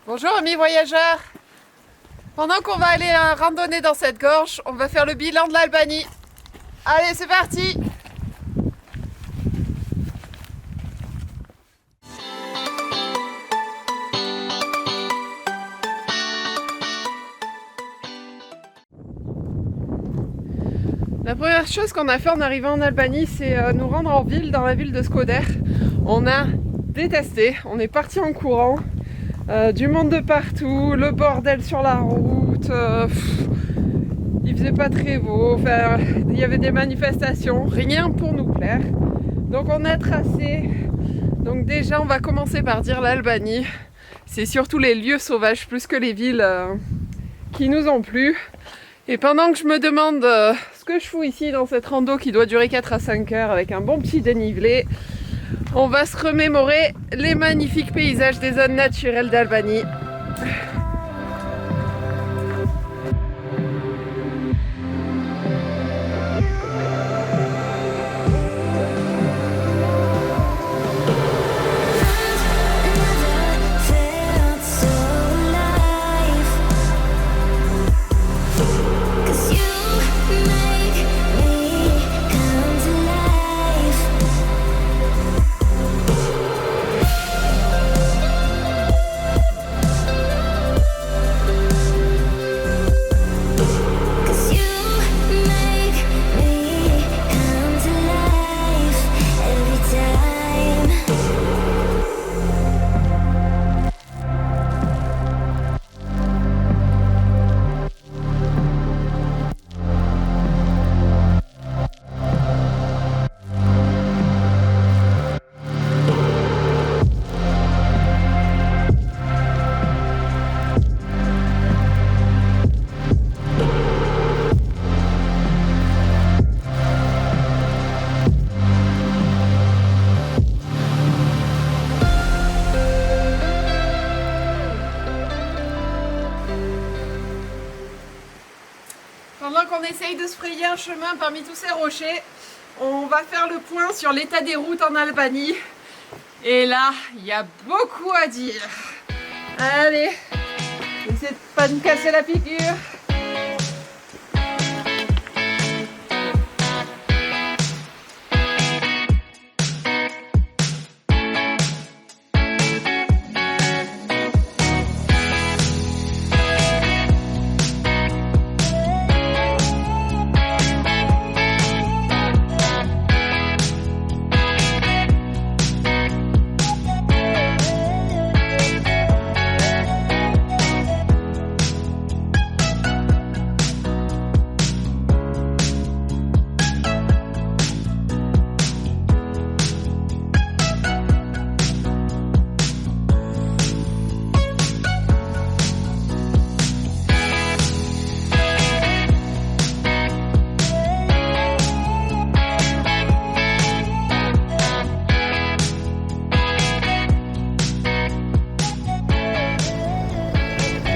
Bonjour amis voyageurs. Pendant qu'on va aller randonner dans cette gorge, on va faire le bilan de l'Albanie. Allez, c'est parti! La première chose qu'on a fait en arrivant en Albanie, c'est nous rendre en ville, dans la ville de Skëder. On a détesté, on est parti en courant. Du monde de partout, le bordel sur la route, il faisait pas très beau, enfin, il y avait des manifestations, rien pour nous plaire. Donc on a tracé, donc déjà on va commencer par dire l'Albanie. C'est surtout les lieux sauvages plus que les villes qui nous ont plu. Et pendant que je me demande ce que je fous ici dans cette rando qui doit durer 4 à 5 heures avec un bon petit dénivelé, on va se remémorer les magnifiques paysages des zones naturelles d'Albanie. Pendant qu'on essaye de se frayer un chemin parmi tous ces rochers, on va faire le point sur l'état des routes en Albanie. Et là, il y a beaucoup à dire. Allez, essayez de pas nous casser la figure.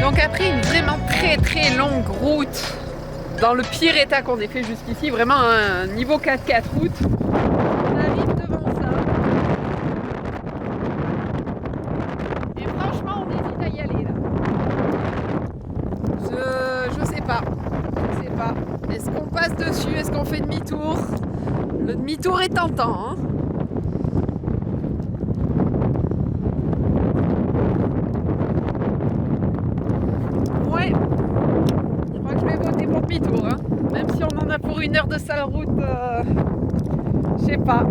Donc après une vraiment très longue route, dans le pire état qu'on ait fait jusqu'ici, vraiment un niveau 4x4 route, on arrive devant ça. Et franchement on hésite à y aller là. Je sais pas. Est-ce qu'on passe dessus? Est-ce qu'on fait demi-tour? Le demi-tour est tentant, hein. Demi-tour, hein. Même si on en a pour 1 heure de sale route, je sais pas.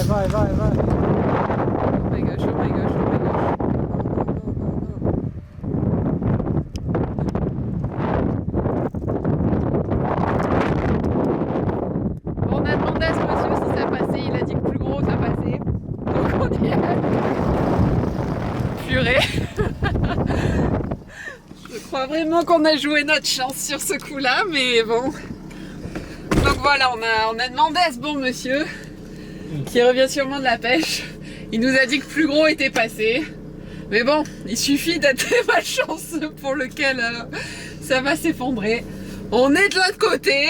Vai. Oh my gosh. On a demandé à ce monsieur si ça passait, il a dit que plus gros ça passait. Donc on y est. Purée. Je crois vraiment qu'on a joué notre chance sur ce coup-là, mais bon. Donc voilà, on a demandé à ce bon monsieur, qui revient sûrement de la pêche. Il nous a dit que plus gros était passé. Mais bon, il suffit d'être très malchanceux pour lequel ça va s'effondrer. On est de l'autre côté.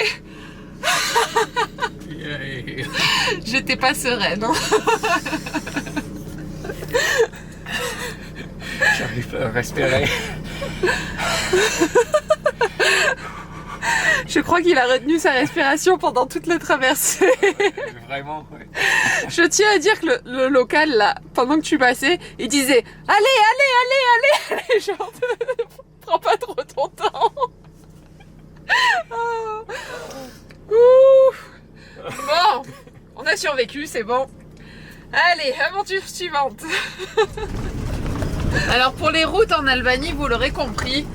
J'étais pas sereine. Hein. J'arrive pas à respirer. Je crois qu'il a retenu sa respiration pendant toute la traversée. Vraiment, ouais. Je tiens à dire que le local, là, pendant que tu passais, il disait « Allez, genre, prends pas trop ton temps. » Oh. Ouf. Bon, on a survécu, c'est bon. Allez, aventure suivante. Alors pour les routes en Albanie, vous l'aurez compris,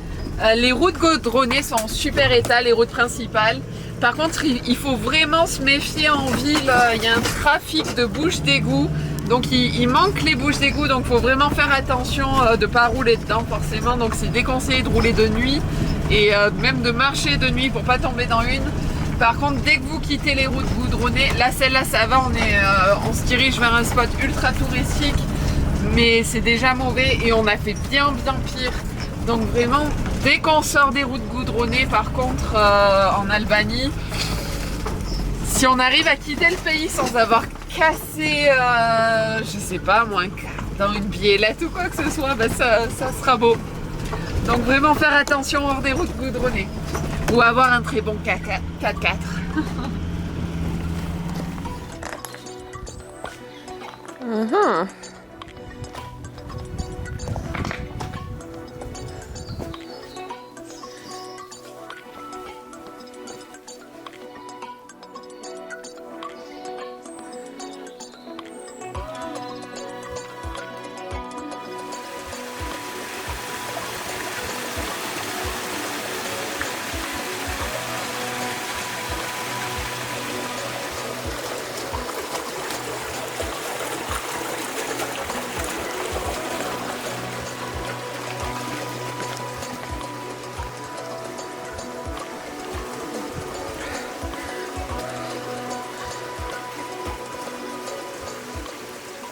les routes goudronnées sont en super état, les routes principales. Par contre, il faut vraiment se méfier en ville, il y a un trafic de bouches d'égout. Donc il manque les bouches d'égout, donc il faut vraiment faire attention de ne pas rouler dedans forcément. Donc c'est déconseillé de rouler de nuit et même de marcher de nuit pour pas tomber dans une. Par contre, dès que vous quittez les routes goudronnées, là celle-là ça va, on se dirige vers un spot ultra touristique. Mais c'est déjà mauvais et on a fait bien pire. Donc vraiment, dès qu'on sort des routes goudronnées, par contre, en Albanie, si on arrive à quitter le pays sans avoir cassé, je sais pas moi, dans une biellette ou quoi que ce soit, bah ça sera beau. Donc vraiment faire attention hors des routes goudronnées. Ou avoir un très bon 4x4.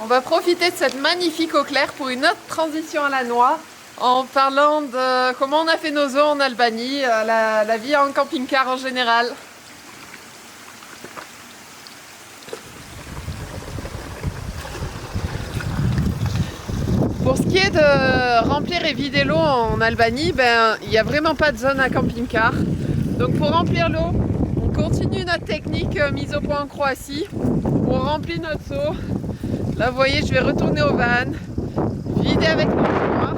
On va profiter de cette magnifique eau claire pour une autre transition à la noix en parlant de comment on a fait nos eaux en Albanie, la vie en camping-car en général. Pour ce qui est de remplir et vider l'eau en Albanie, il n'y a vraiment pas de zone à camping-car. Donc pour remplir l'eau, on continue notre technique mise au point en Croatie. On remplit notre seau. Là vous voyez, je vais retourner au van, vider avec mon noir.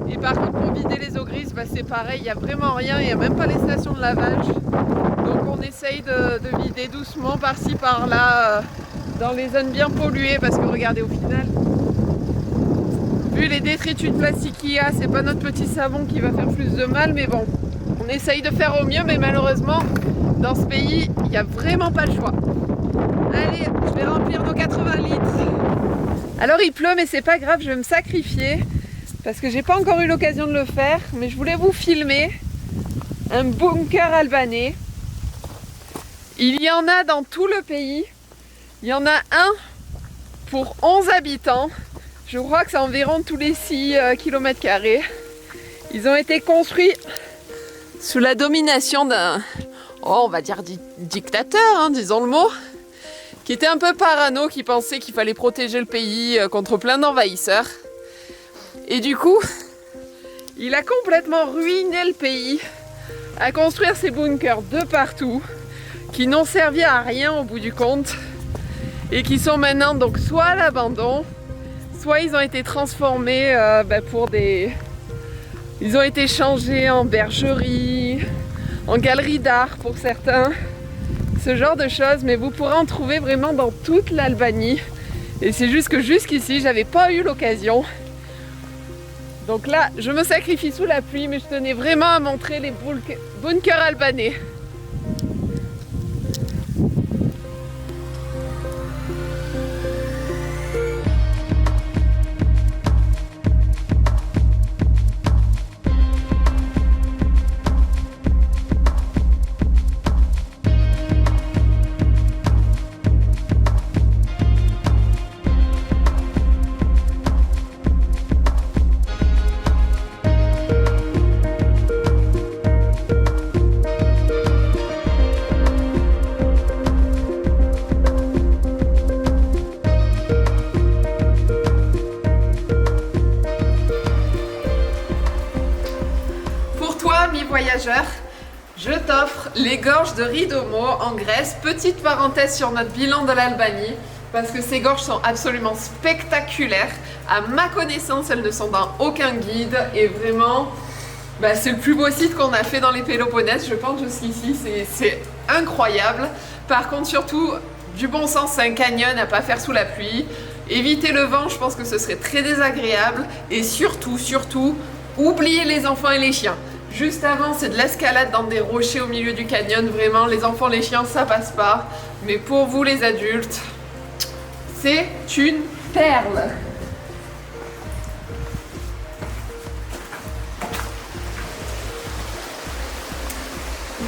Et par contre pour vider les eaux grises, c'est pareil, il n'y a vraiment rien, il n'y a même pas les stations de lavage. Donc on essaye de vider doucement par-ci par-là dans les zones bien polluées parce que regardez au final, vu les détritus de plastique qu'il y a, c'est pas notre petit savon qui va faire plus de mal, mais bon, on essaye de faire au mieux, mais malheureusement dans ce pays, il n'y a vraiment pas le choix. Allez, je vais remplir nos 80 litres. Alors il pleut, mais c'est pas grave, je vais me sacrifier parce que j'ai pas encore eu l'occasion de le faire, mais je voulais vous filmer un bunker albanais. Il y en a dans tout le pays. Il y en a un pour 11 habitants. Je crois que c'est environ tous les 6 km². Ils ont été construits sous la domination d'un, on va dire dictateur, disons le mot, qui était un peu parano, qui pensait qu'il fallait protéger le pays contre plein d'envahisseurs. Et du coup, il a complètement ruiné le pays à construire ces bunkers de partout, qui n'ont servi à rien au bout du compte, et qui sont maintenant donc soit à l'abandon, soit ils ont été transformés pour des... Ils ont été changés en bergerie, en galerie d'art pour certains, ce genre de choses, mais vous pourrez en trouver vraiment dans toute l'Albanie. Et c'est juste que jusqu'ici, j'avais pas eu l'occasion. Donc là, je me sacrifie sous la pluie, mais je tenais vraiment à montrer les bunkers albanais. Je t'offre les gorges de Ridomo en Grèce. Petite parenthèse sur notre bilan de l'Albanie, parce que ces gorges sont absolument spectaculaires. À ma connaissance, elles ne sont dans aucun guide et vraiment, c'est le plus beau site qu'on a fait dans les Péloponnèses, je pense, jusqu'ici. C'est incroyable. Par contre, surtout, du bon sens, c'est un canyon à pas faire sous la pluie. Éviter le vent, je pense que ce serait très désagréable. Et surtout, oubliez les enfants et les chiens. Juste avant, c'est de l'escalade dans des rochers au milieu du canyon. Vraiment, les enfants, les chiens, ça passe pas. Mais pour vous, les adultes, c'est une perle.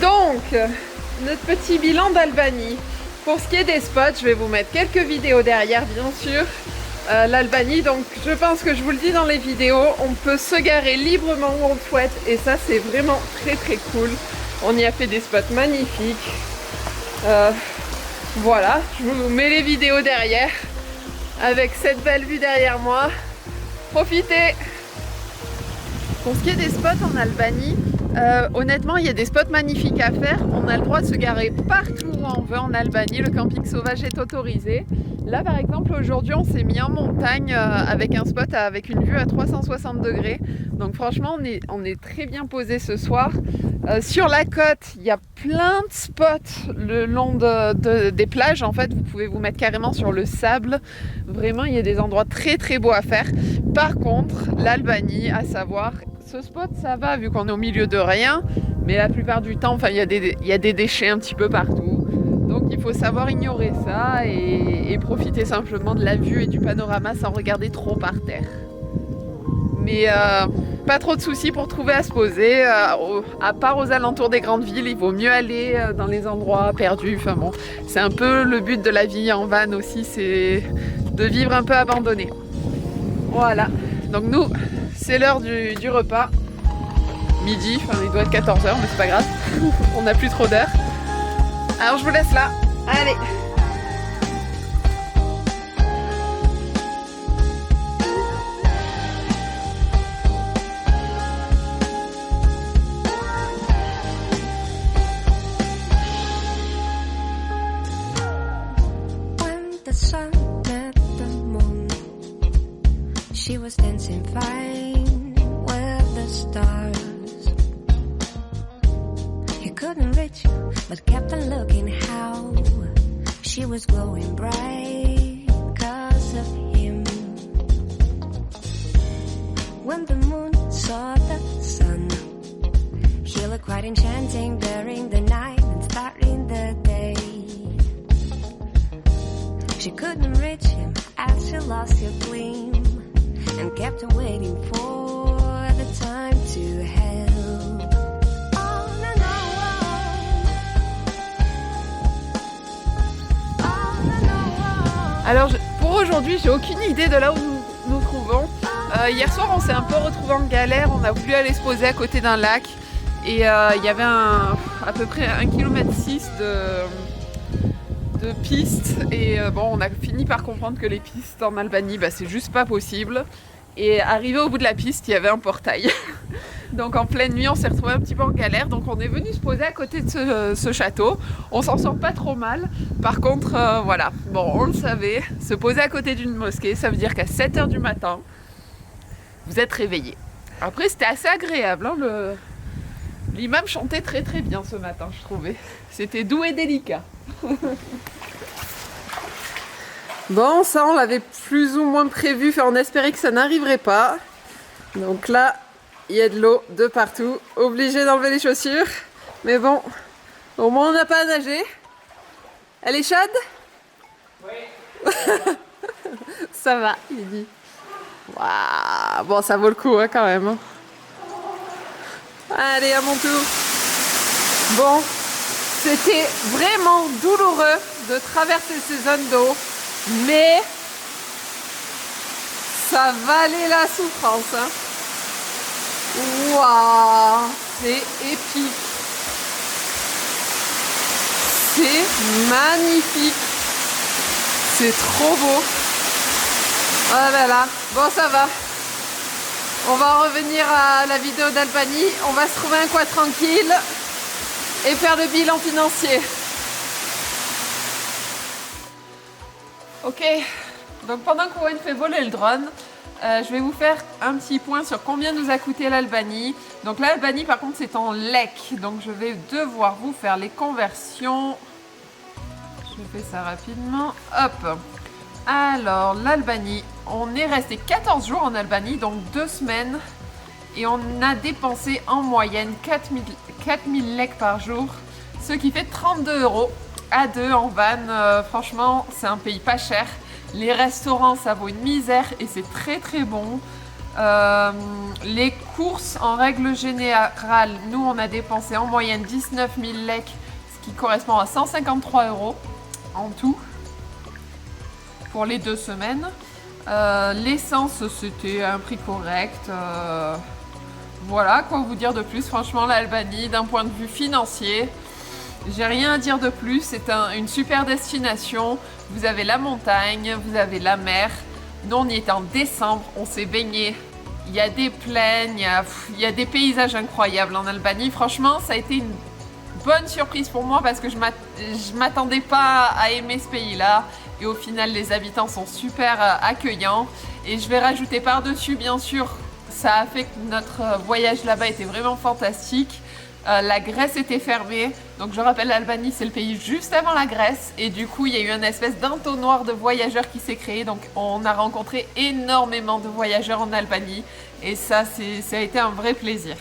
Donc, notre petit bilan d'Albanie. Pour ce qui est des spots, je vais vous mettre quelques vidéos derrière, bien sûr. L'Albanie, donc je pense que je vous le dis dans les vidéos, on peut se garer librement où on le souhaite et ça c'est vraiment très très cool. On y a fait des spots magnifiques. Voilà, je vous mets les vidéos derrière avec cette belle vue derrière moi. Profitez! Pour ce qui est des spots en Albanie, honnêtement il y a des spots magnifiques à faire. On a le droit de se garer partout où on veut en Albanie, le camping sauvage est autorisé. Là par exemple aujourd'hui on s'est mis en montagne avec un spot avec une vue à 360 degrés. Donc franchement on est très bien posé ce soir. Sur la côte il y a plein de spots le long des plages. En fait vous pouvez vous mettre carrément sur le sable. Vraiment il y a des endroits très très beaux à faire. Par contre l'Albanie, à savoir, ce spot ça va vu qu'on est au milieu de rien. Mais la plupart du temps il y a des déchets un petit peu partout. Donc il faut savoir ignorer ça et profiter simplement de la vue et du panorama sans regarder trop par terre. Mais pas trop de soucis pour trouver à se poser. À part aux alentours des grandes villes, il vaut mieux aller dans les endroits perdus. Enfin bon, c'est un peu le but de la vie en van aussi, c'est de vivre un peu abandonné. Voilà, donc nous, c'est l'heure du repas. Midi, enfin il doit être 14h, mais c'est pas grave, on n'a plus trop d'heures. Alors je vous laisse là, allez! When the sun met the moon, she was dancing fine with the stars. He couldn't reach you, but kept on looking how she was glowing bright because of him. When the moon saw the sun, he looked quite enchanting during the night and starting the day. She couldn't reach him as she lost her gleam and kept on waiting for the time to help. Alors pour aujourd'hui, j'ai aucune idée de là où nous nous trouvons. Hier soir, on s'est un peu retrouvés en galère. On a voulu aller se poser à côté d'un lac et il y avait à peu près 1,6 km de pistes. Et bon, on a fini par comprendre que les pistes en Albanie, c'est juste pas possible. Et arrivé au bout de la piste, il y avait un portail. Donc en pleine nuit, on s'est retrouvé un petit peu en galère. Donc on est venu se poser à côté de ce château. On s'en sort pas trop mal. Par contre, voilà, bon, on le savait, se poser à côté d'une mosquée, ça veut dire qu'à 7h du matin, vous êtes réveillés. Après, c'était assez agréable. Hein, l'imam chantait très très bien ce matin, je trouvais. C'était doux et délicat. Bon, ça on l'avait plus ou moins prévu, on espérait que ça n'arriverait pas. Donc là, il y a de l'eau de partout, obligé d'enlever les chaussures. Mais bon, au moins on n'a pas à nager. Elle est chaude? Oui. Ça va, il dit. Waouh, bon ça vaut le coup hein, quand même. Hein. Allez, à mon tour. Bon, c'était vraiment douloureux de traverser ces zones d'eau. Mais ça valait la souffrance. Hein. Waouh, c'est épique. C'est magnifique. C'est trop beau. Oh là là. Bon, ça va. On va en revenir à la vidéo d'Albanie. On va se trouver un coin tranquille. et faire le bilan financier. Ok, donc pendant qu'Owen fait voler le drone, je vais vous faire un petit point sur combien nous a coûté l'Albanie. Donc l'Albanie par contre c'est en lek, donc je vais devoir vous faire les conversions. Je fais ça rapidement. Hop. Alors l'Albanie, on est resté 14 jours en Albanie, donc 2 semaines. Et on a dépensé en moyenne 4000 lek par jour, ce qui fait 32 € à 2 en van. Franchement, c'est un pays pas cher. Les restaurants, ça vaut une misère et c'est très très bon. Les courses, en règle générale, nous on a dépensé en moyenne 19 000 lek, ce qui correspond à 153 € en tout pour les 2 semaines. L'essence, c'était un prix correct. Voilà, quoi vous dire de plus. Franchement, l'Albanie, d'un point de vue financier, j'ai rien à dire de plus. C'est une super destination. Vous avez la montagne, vous avez la mer. Nous, on y était en décembre, on s'est baigné. Il y a des plaines, il y a des paysages incroyables en Albanie. Franchement, ça a été une bonne surprise pour moi parce que je m'attendais pas à aimer ce pays-là. Et au final, les habitants sont super accueillants. Et je vais rajouter par-dessus, bien sûr, ça a fait que notre voyage là-bas était vraiment fantastique. La Grèce était fermée. Donc je rappelle, l'Albanie, c'est le pays juste avant la Grèce. Et du coup, il y a eu une espèce d'entonnoir de voyageurs qui s'est créé. Donc on a rencontré énormément de voyageurs en Albanie. Et ça a été un vrai plaisir.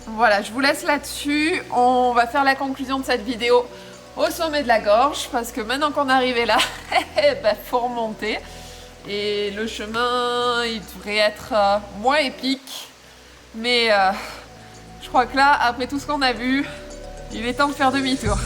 Voilà, je vous laisse là-dessus. On va faire la conclusion de cette vidéo au sommet de la gorge. Parce que maintenant qu'on est arrivé là, faut remonter. Et le chemin, il devrait être moins épique. Mais je crois que là, après tout ce qu'on a vu, il est temps de faire demi-tour.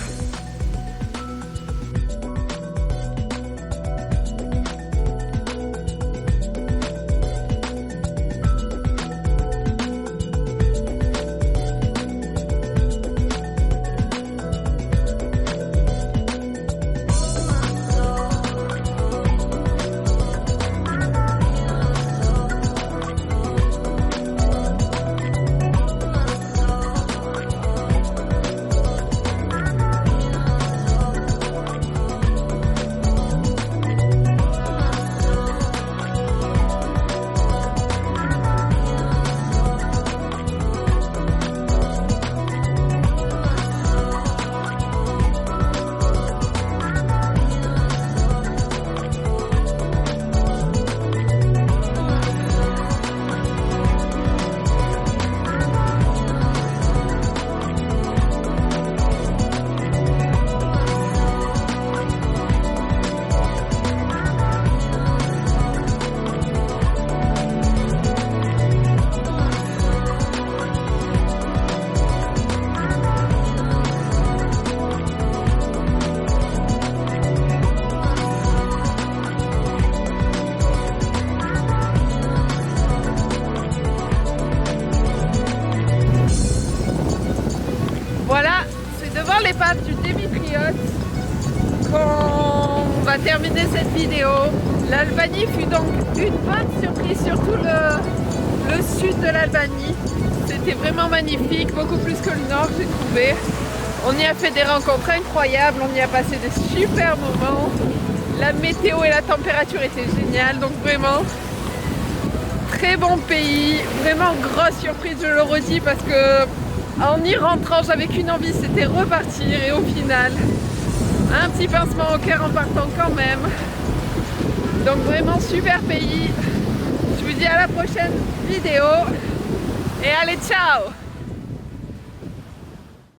Voilà, c'est devant l'épave du Démétrios qu'on va terminer cette vidéo. L'Albanie fut donc une bonne surprise, surtout le sud de l'Albanie. C'était vraiment magnifique, beaucoup plus que le nord, j'ai trouvé. On y a fait des rencontres incroyables, on y a passé des super moments. La météo et la température étaient géniales, donc vraiment très bon pays, vraiment grosse surprise, je le redis, parce que en y rentrant, j'avais qu'une envie, c'était repartir, et au final, un petit pincement au cœur en partant quand même. Donc vraiment super pays. Je vous dis à la prochaine vidéo et allez, ciao!